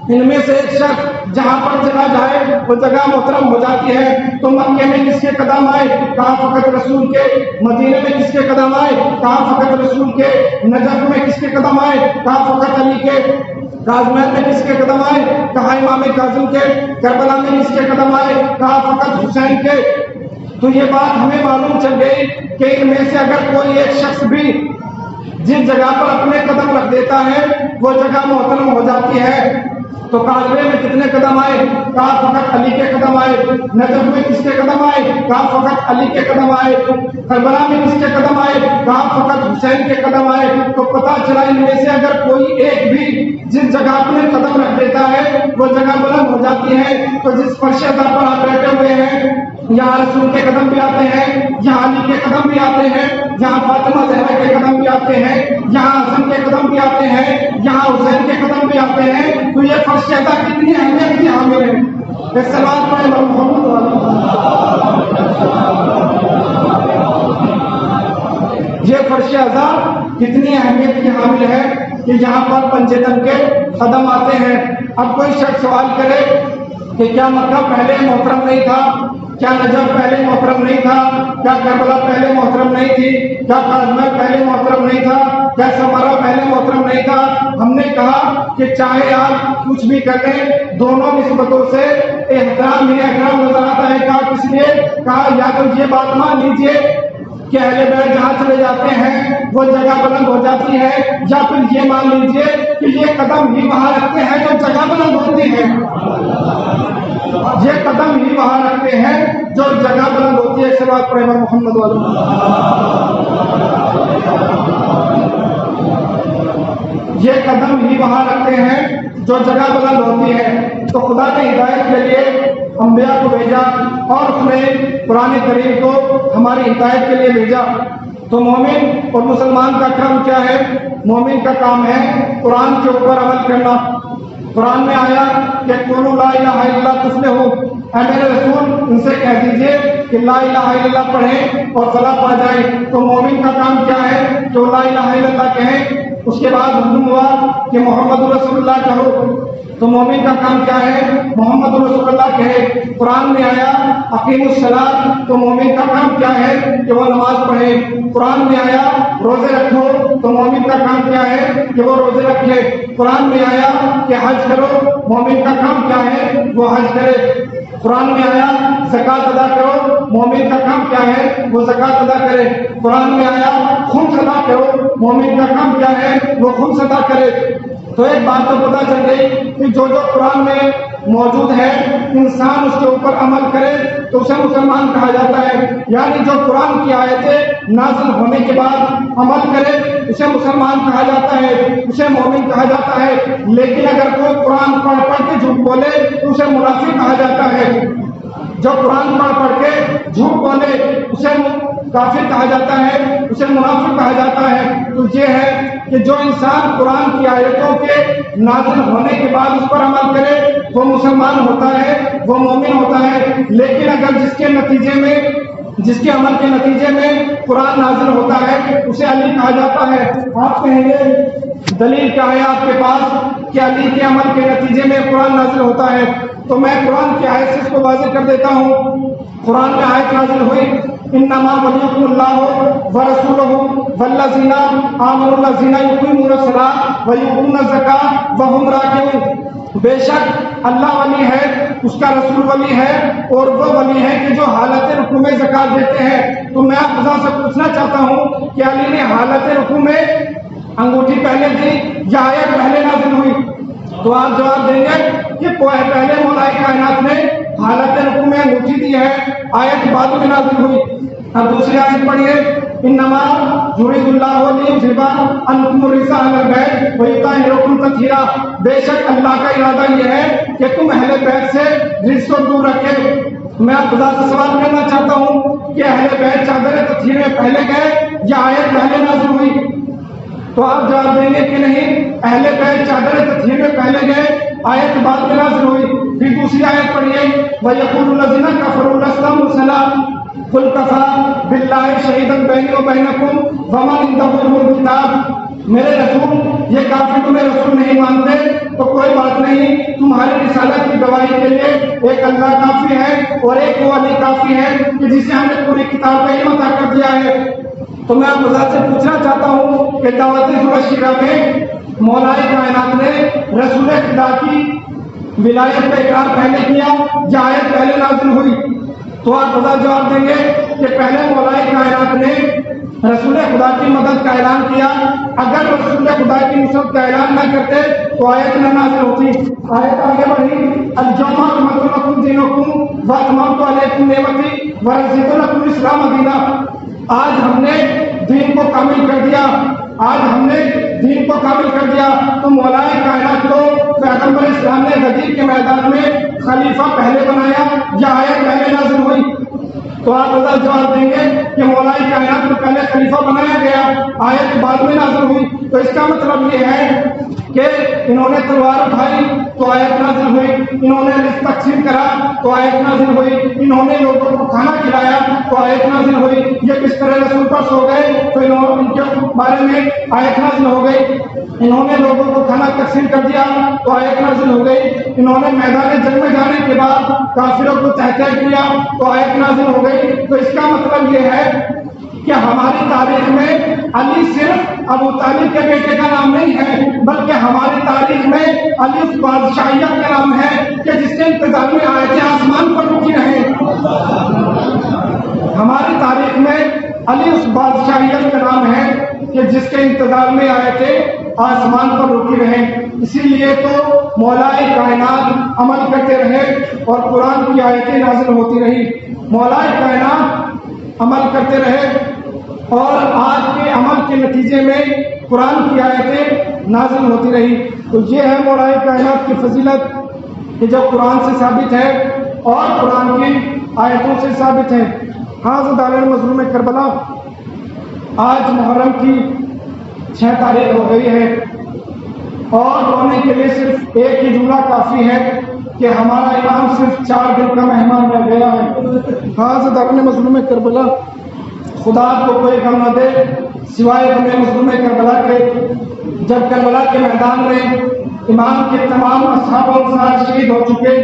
ان میں سے ایک شخص جہاں پر چلا جائے وہ جگہ محترم ہو جاتی ہے۔ تو مکے میں کس کے قدم آئے؟ کہاں فقط رسول کے۔ مدینے میں کس کے قدم آئے؟ کہاں فقط رسول کے۔ نجف میں کس کے قدم آئے؟ کہاں فقط علی کے۔ قاظمین میں کس کے قدم آئے؟ کہاں امام کاظم کے۔ کربلا میں کس کے قدم آئے؟ کہاں فقط حسین کے۔ تو یہ بات ہمیں معلوم چل گئی کہ ان میں سے اگر کوئی ایک شخص بھی جس جگہ پر اپنے قدم رکھ دیتا ہے وہ جگہ محترم ہو جاتی ہے۔ تو کعبے میں کتنے قدم آئے؟ کہاں فقط علی کے قدم آئے۔ نجف میں کس کے قدم آئے؟ کہاں فقط علی کے قدم آئے۔ کربلا میں کس کے قدم آئے؟ کہاں فقط حسین کے قدم آئے۔ تو پتا چلا ان میں سے اگر کوئی ایک بھی جس جگہ اپنے قدم رکھ دیتا ہے وہ جگہ بلند ہو جاتی ہے۔ تو جس فرش ازر پر آپ بیٹھے ہوئے ہیں یہاں رسول کے قدم بھی آتے ہیں، یہاں علی کے قدم بھی آتے ہیں، یہاں فاطمہ زہرا کے قدم بھی آتے ہیں، یہاں حسن کے قدم بھی آتے ہیں، یہاں حسین کے قدم بھی آتے ہیں۔ تو یہ فرش ازر کتنی اہمیت کی حامل ہے۔ اس سوال پر محمد یہ فرش ازر کتنی اہمیت کی حامل ہے کہ یہاں پر پنجے تن کے قدم آتے ہیں۔ اب کوئی شخص سوال کرے کہ کیا مکہ پہلے محترم نہیں تھا؟ کیا نجف پہلے محترم نہیں تھا؟ کیا کربلا پہلے محترم نہیں تھی؟ کیا قاظمین پہلے محترم نہیں تھا؟ کیا سمارا پہلے محترم نہیں تھا؟ ہم نے کہا کہ چاہے آپ کچھ بھی کریں دونوں نسبتوں سے احترام ہی احترام نظر آتا ہے۔ کہا کس لیے؟ کہا یا تو یہ بات مان لیجیے کہ اہل بیت جہاں چلے جاتے ہیں وہ جگہ بلند ہو جاتی ہے، یا پھر یہ مان لیجیے کہ یہ قدم ہی وہاں رکھتے ہیں جو جگہ بلند ہوتی ہے، یہ قدم ہی وہاں رکھتے ہیں جو جگہ بلند ہوتی ہے۔ اس بات پر محمد یہ قدم ہی وہاں رکھتے ہیں جو جگہ بلند ہوتی ہے۔ تو خدا نے ہدایت کے لیے انبیاء کو بھیجا اور اس نے قرآن کریم کو ہماری ہدایت کے لیے بھیجا۔ تو مومن اور مسلمان کا کام کیا ہے؟ مومن کا کام ہے قرآن کے اوپر عمل کرنا۔ قرآن میں آیا کہ قولوا لا الہ الا اللہ تفلحوا، اے میرے رسول ان سے کہہ دیجئے کہ لا الہ الا اللہ پڑھیں اور فلاح پا جائیں۔ تو مومن کا کام کیا ہے؟ جو لا الہ الا اللہ کہیں، اس کے بعد معلوم ہوا کہ محمد رسول اللہ کہو۔ تو مومن کا کام کیا ہے؟ محمد رسول اللہ کہے۔ قرآن میں آیا اقیم الصلاۃ، تو مومن کا کام کیا ہے کہ وہ نماز پڑھے۔ قرآن میں آیا روزے رکھو، تو مومن کا کام کیا ہے کہ وہ روزے رکھے۔ قرآن میں آیا کہ حج کرو، مومن کا کام کیا ہے وہ حج کرے۔ قرآن میں آیا زکوٰۃ ادا کرو، مومن کا کام کیا ہے وہ زکوٰۃ ادا کرے۔ قرآن میں آیا خمس ادا کرو، مومن کا کام کیا ہے وہ خمس ادا کرے۔ تو ایک بات تو پتہ چل گئی کہ جو قرآن میں موجود ہے انسان اس کے اوپر عمل کرے تو اسے مسلمان کہا جاتا ہے، یعنی جو قرآن کی آیتیں نازل ہونے کے بعد عمل کرے اسے مسلمان کہا جاتا ہے، اسے مومن کہا جاتا ہے۔ لیکن اگر کوئی قرآن پڑھ کے جھوٹ بولے تو اسے منافق کہا جاتا ہے، جو قرآن پڑھ کے جھوٹ بولے اسے کافر کہا جاتا ہے، اسے منافق کہا جاتا ہے۔ تو یہ ہے کہ جو انسان قرآن کی آیتوں کے نازل ہونے کے بعد اس پر عمل کرے وہ مسلمان ہوتا ہے، وہ مومن ہوتا ہے۔ لیکن اگر جس کے عمل کے نتیجے میں قرآن نازل ہوتا ہے اسے علی کہا جاتا ہے۔ آپ کہیں گے دلیل کیا ہے آپ کے پاس کہ علی کے عمل کے نتیجے میں قرآن نازل ہوتا ہے؟ تو میں قرآن کی آیت سے اس کو واضح کر دیتا ہوں۔ قرآن میں آیت نازل ہوئی انما ولیکم اللہ ورسولہ والذین آمنوا الذین یقیمون الصلاۃ ویؤتون الزکاۃ وہم راکعون۔ بے شک اللہ ولی ہے، اس کا رسول ولی ہے، اور وہ ولی ہے کہ جو حالت رکوع میں زکات دیتے ہیں۔ تو میں آپ سے پوچھنا چاہتا ہوں کہ علی نے حالت رکوع میں انگوٹھی پہلے دی یا آیت پہلے نازل ہوئی؟ تو آپ جواب دیں گے کہ پہلے مولا کائنات نے حالت رکوع میں انگوٹھی دی ہے، آیت بعد میں نازل ہوئی۔ اب دوسری آیت پڑھیے انما یرید اللہ لیذھب عنکم الرجس اہل البیت ویطہرکم تطہیرا۔ بے شک اللہ کا ارادہ یہ ہے کہ تم اہل بیت سے رجس کو دور رکھے۔ میں آپ خدا سے سوال کرنا چاہتا ہوں کہ اہل بیت چادر تطہیر میں پہلے گئے یا آیت پہلے نازل ہوئی؟ تو آپ جواب دیں گے کہ نہیں، اہل بیت چادر تطہیر میں پہلے گئے، آیت بعد میں نازل ہوئی۔ پھر دوسری آیت پڑھیے وَيَقُولُ الَّذِينَ كَفَرُوا لَسْتَ مُرْسَلًا قُلْ كَفَىٰ بِاللَّهِ شَهِيدًا بَيْنِي وَبَيْنَكُمْ وَمَنْ عِندَهُ عِلْمُ الْكِتَابِ۔ میرے رسول یہ کافر تمہیں رسول نہیں مانتے تو کوئی بات نہیں، تمہاری رسالت کی گواہی کے لیے ایک اللہ کافی ہے اور ایک وہ علی کافی ہے کہ جسے ہم نے پوری کتاب کا علم عطا کر دیا ہے۔ تو میں آپ سے پوچھنا چاہتا ہوں کہ دعوت مبشرہ میں مولا کائنات نے رسول خدا کی ولایت کا اقرار پہلے کیا یا آیت پہلے نازل ہوئی؟ تو آپ خدا جواب دیں گے کہ پہلے مولا کائنات نے رسول خدا کی مدد کا اعلان کیا، اگر رسول خدا کی نصرت کا اعلان نہ کرتے تو آیت نہ نازل ہوتی۔ آیت آگے بڑھی اليوم اکملت لکم دینکم واتممت علیکم نعمتی ورضیت لکم الاسلام دینا۔ آج ہم نے دین کو کامل کر دیا، آج ہم نے دین کو کامل کر دیا۔ تو مولا کائنات کو پیغمبر اسلام نے غدیر کے میدان میں خلیفہ پہلے بنایا یا آیت پہلے نازل ہوئی؟ تو آپ جواب دیں گے کہ مولا کائنات کو پہلے خلیفہ بنایا گیا، آیت بعد میں نازل ہوئی۔ تو اس کا مطلب یہ ہے کہ انہوں نے تلوار اٹھائی تو آیت نازل ہوئی، انہوں نے رزق تقسیم کرا تو آیت نازل ہوئی، انہوں نے لوگوں کو کھانا کھلایا تو آیت نازل ہوئی۔ یہ کس طرح رسول پر سو گئے تو ان کے بارے میں آیت نازل ہو گئی، انہوں نے لوگوں کو کھانا تقسیم کر دیا تو آیت نازل ہو گئی، انہوں نے میدان جنگ میں جانے کے بعد کافروں کو تہتہ کیا تو آیت نازل ہو گئی۔ تو اس کا مطلب یہ ہے کہ ہماری تاریخ میں علی صرف ابو طالب کے بیٹے کا نام نہیں ہے، بلکہ ہماری تاریخ میں علی اس بادشاہیت کا نام ہے کہ جس کے انتظار میں آیتیں آسمان پر رکی رہیں۔ ہماری تاریخ میں علی اس بادشاہیت کا نام ہے کہ جس کے انتظار میں آیتیں آسمان پر رکی رہیں۔ اسی لیے تو مولا کائنات عمل کرتے رہے اور قرآن کی آیتیں نازل ہوتی رہی۔ مولا کائنات عمل کرتے رہے اور آج کے عمل کے نتیجے میں قرآن کی آیتیں نازل ہوتی رہی۔ تو یہ ہے مولا کائنات کی فضیلت کہ جو قرآن سے ثابت ہے اور قرآن کی آیتوں سے ثابت ہے۔ حاضر مظلوم کربلا آج محرم کی 6 تاریخ ہو گئی ہے اور رونے کے لیے صرف ایک ہی جملہ کافی ہے کہ ہمارا امام صرف 4 دن کا مہمان رہ گیا ہے۔ حاضر مظلوم کربلا خدا کو کوئی غم نہ دے سوائے ہمیں مظلوم کربلا کے۔ جب کربلا کے میدان میں امام کے تمام اصحاب و انصار شہید ہو چکے،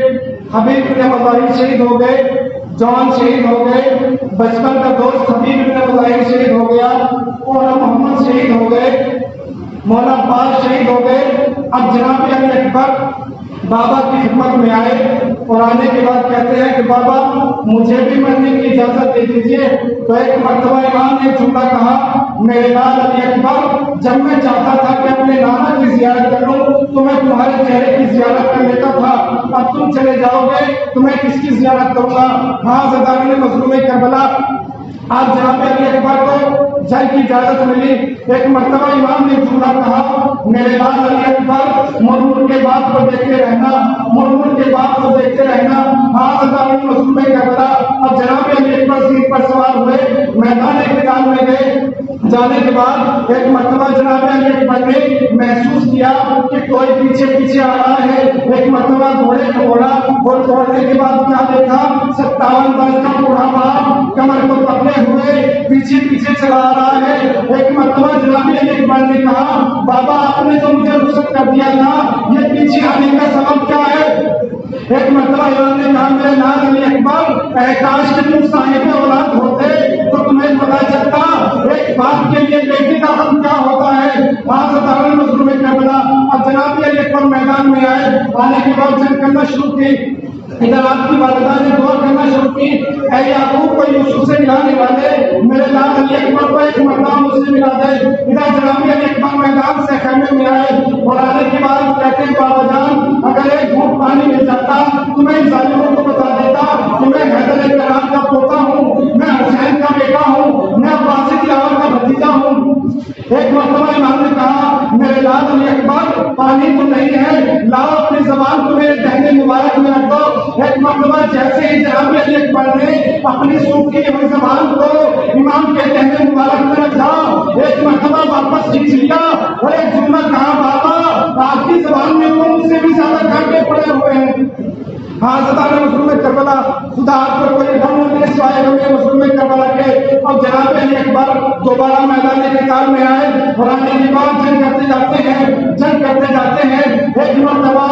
حبیب بن مظاہر شہید ہو گئے، جان شہید ہو گئے، بچپن کا دوست حبیب بن مظاہر شہید ہو گیا، مولا محمد شہید ہو گئے، مولا عباس شہید ہو گئے۔ اب جناب علی اکبر بابا کی خدمت میں آئے اور آنے کے بعد کہتے ہیں کہ بابا مجھے بھی مرنے کی اجازت دے دیجیے۔ تو ایک مرتبہ امام نے جملہ کہا، میرے لال علی اکبر جب میں چاہتا تھا کہ اپنے نانا کی زیارت کروں تو میں تمہارے چہرے کی زیارت کر لیتا تھا، اب تم چلے جاؤ گے تو میں کس کی زیارت کروں گا؟ ہاں زدارین مظلوم کربلا، آپ جناب علی اکبر کو جنگ کی اجازت ملی۔ ایک مرتبہ امام نے جملہ کہا، میرے بعد علی اکبر مڑ مڑ کے بات کو دیکھتے رہنا، مڑ مڑ کے بات کو دیکھتے رہنا۔ ہاں زدارین مظلوم کربلا، اب جناب علی اکبر سیٹ پر سوار ہوئے، میدان قتال میں گئے۔ جانے کے بعد ایک مرتبہ جناب علی اکبر نے محسوس کیا کہ کوئی پیچھے پیچھے آ رہا ہے۔ ایک مرتبہ گھوڑے کو دوڑا اور دوڑنے کے بعد کیا دیکھا، 57 برس کا بوڑھا باپ کمر کو پکڑے ہوئے پیچھے پیچھے چلا آ رہا ہے۔ ایک مرتبہ جناب علی اکبر نے کہا، بابا آپ نے تو مجھے رخصت کر دیا تھا، یہ پیچھے آنے کا سبب کیا ہے؟ ایک مرتبہ امام نے کہا، میرے نام علی اکبر، اے کاش کہ تم صاحب اولاد ہوتے تو تمہیں پتا چلتا ایک باپ کے لیے بیٹی کا حق کیا ہوتا ہے۔ آج مظلوم کربلا، اب جناب علی اکبر میدان میں آئے، آنے کے بعد جنگ کرنا شروع کی۔ ادھر آپ کی والدہ نے دعا کرنا شروع کی، اے یعقوب کو یوسف سے ملانے والے، میرے نام علی اکبر کو ایک مرتبہ مجھ سے ملا دے۔ ادھر جناب علی اکبر میدان سے خیمے میں آئے اور آنے کے بعد کہتے ہیں، بابا جان اگر ایک گھونٹ پانی مل جاتا تو میں ان ظالموں کو بتا دیتا کہ میں حیدر کرام کا پوتا ہوں، میں حسین کا بیٹا ہوں، میں عباس دلاور کا بھتیجا ہوں۔ ایک مرتبہ امام نے کہا، میرے لال علی اکبر پانی تو نہیں ہے، لاؤ اپنی زبان کو میرے دہنے مبارک میں رکھ دو۔ ایک مرتبہ جیسے ہی جناب علی اکبر نے اپنی سوکھی ہوئی زبان کو امام کے دہنے مبارک میں رکھا، ایک مرتبہ واپس کھینچ لیا اور ایک جملہ کہا، بابا آپ کی زبان میں تو مجھ سے بھی زیادہ کانٹے پڑے ہوئے ہیں۔ ہاں زدارین مظلوم کربلا، خدا آپ کو کوئی غم نہ دے سوائے غم مظلوم کربلا کے۔ اب جناب علی اکبر دوبارہ میدان قتال میں آئے اور آنے کے بعد جنگ کرتے جاتے ہیں، جنگ کرتے جاتے ہیں۔ ایک مرتبہ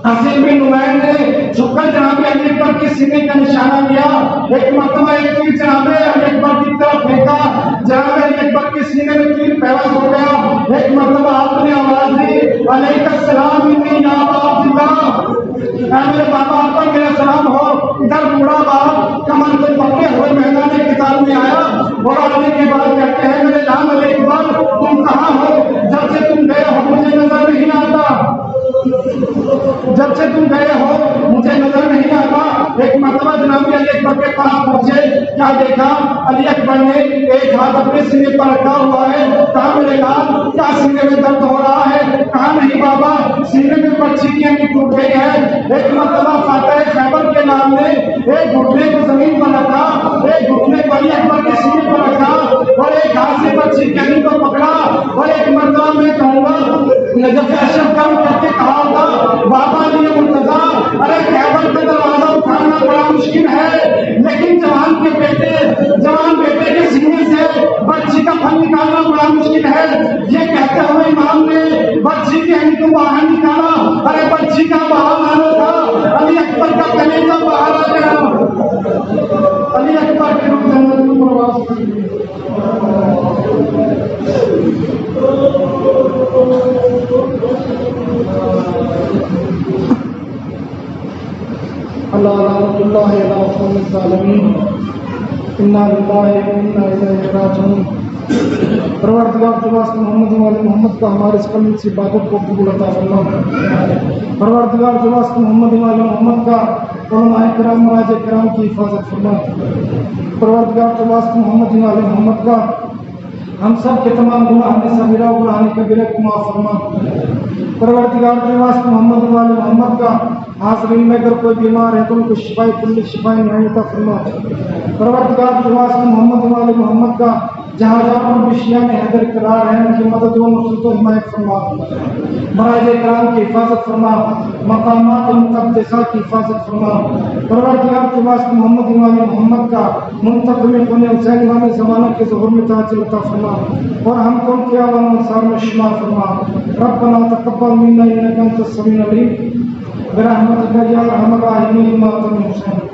حسین بن نمیر نے جھک کر جناب علی اکبر کے سینے کا نشانہ لیا۔ ایک مرتبہ ایک تیر جناب علی اکبر کی طرف پھینکا، جناب علی اکبر کے سینے میں تیر پیوست ہو گیا۔ ایک مرتبہ آپ نے آواز دی، علیک السلام انی یا ابا عبداللہ، اے میرے بابا آپ پر میرا سلام ہو۔ ادھر بوڑھا باپ کمر کو پکڑے ہوئے میدان قتال میں آیا اور آنے کے بعد کہتے ہیں، میرے نام علی اکبر تم کہاں ہو؟ جب سے تم گئے ہو مجھے نظر نہیں آتا، جب سے تم گئے ہو مجھے نظر نہیں آتا۔ ایک مرتبہ جناب علی اکبر کے پاس پہنچے، کیا دیکھا، علی اکبر نے ایک ہاتھ اپنے سینے پر رکھا ہوا ہے۔ کہا، میرے لال کیا سینے میں درد ہو رہا ہے؟ کہا، نہیں بابا سینے میں بچی کی ہڈی ٹوٹ گئی ہے۔ ایک مرتبہ فاتح خیبر کے نام نے ایک گھٹنے کو زمین پر رکھا، ایک گھٹنے کو علی اکبر کے سینے پر رکھا اور ایک ہاتھ سے بچی کی ہڈی کو پکڑا اور ایک مرتبہ میں کہوں گا نجف اشرف کا کر کے کہا تھا، بابا علی مرتضیٰ، ارے خیبر کا دروازہ اٹھانا بڑا مشکل ہے، لیکن جوان بیٹے کے سینے سے بچی کا پھل نکالنا بڑا مشکل ہے۔ یہ کہتے ہوئے امام نے بچی کی ہڈی کو باہر نکالا، ارے بچی کا باہر آنا تھا، علی اکبر کا کلیجہ باہر آ گیا۔ علی اکبر کے روح جنت کی پرواز کریں۔ اللہ رحمۃ اللہ علیہ قوم الظالمین، انا للہ و انا الیہ راجعون۔ پروردگار کے واسطے محمد والے محمد کا ہمارے اس کلمے سے عبادت کو قبول عطا فرما۔ پروردگار کے واسطے محمد والے محمد کا علماء کرام مراجع کرام کی حفاظت فرما۔ پروردگار کے واسطے محمد والے محمد کا ہم سب کے تمام گناہ صغیرہ و گناہ کبیرہ کو معاف فرما۔ پروردگار کے واسطے محمد والے محمد کا حاضرین میں اگر کوئی بیمار ہے تو ان کو شفا کل شفا عطا فرما۔ پروردگار کے واسطے محمد والے محمد کا جہاں جہاں پر بشیاں میں حیدر قرار ہے ان کی مدد و نصرت و حمایت فرما۔ مراجع کرام کی حفاظت فرما، مقامات مقدسہ کی حفاظت فرما۔ پروردگار کے واسطے محمد والے محمد کا منتقم خون حسین امام زمانہ کے ظہور میں تاج عطا فرما اور ہم کو ان کے عوام انصار میں شمار فرما۔ ربنا تقبل منا انک انت السمیع العلیم برحمتک یا ارحم الراحمین۔